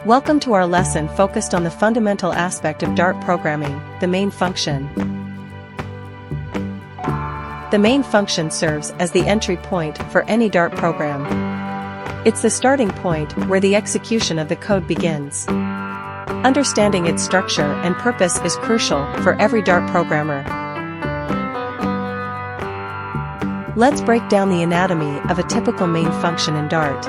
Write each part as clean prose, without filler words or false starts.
Welcome to our lesson focused on the fundamental aspect of Dart programming, the main function. The main function serves as the entry point for any Dart program. It's the starting point where the execution of the code begins. Understanding its structure and purpose is crucial for every Dart programmer. Let's break down the anatomy of a typical main function in Dart.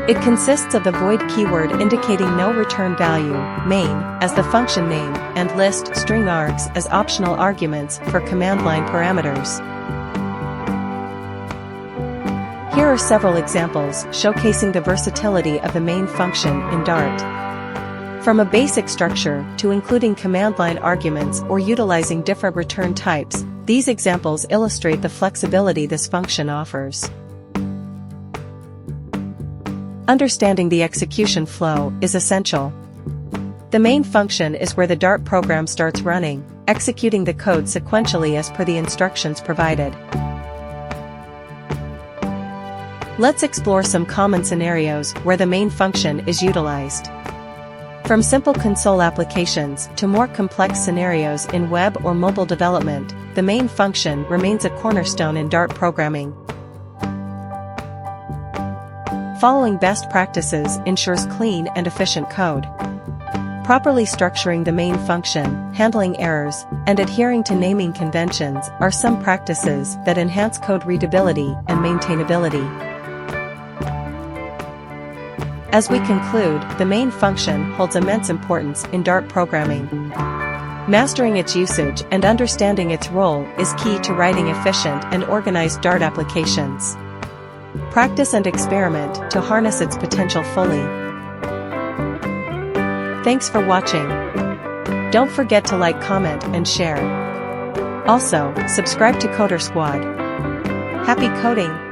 It consists of the void keyword indicating no return value, main, as the function name, and list string args as optional arguments for command line parameters. Here are several examples showcasing the versatility of the main function in Dart. From a basic structure to including command line arguments or utilizing different return types, these examples illustrate the flexibility this function offers. Understanding the execution flow is essential. The main function is where the Dart program starts running, executing the code sequentially as per the instructions provided. Let's explore some common scenarios where the main function is utilized. From simple console applications to more complex scenarios in web or mobile development, the main function remains a cornerstone in Dart programming. Following best practices ensures clean and efficient code. Properly structuring the main function, handling errors, and adhering to naming conventions are some practices that enhance code readability and maintainability. As we conclude, the main function holds immense importance in Dart programming. Mastering its usage and understanding its role is key to writing efficient and organized Dart applications. Practice and experiment to harness its potential fully. Thanks for watching. Don't forget to like, comment, and share. Also, subscribe to Coder Squad. Happy coding!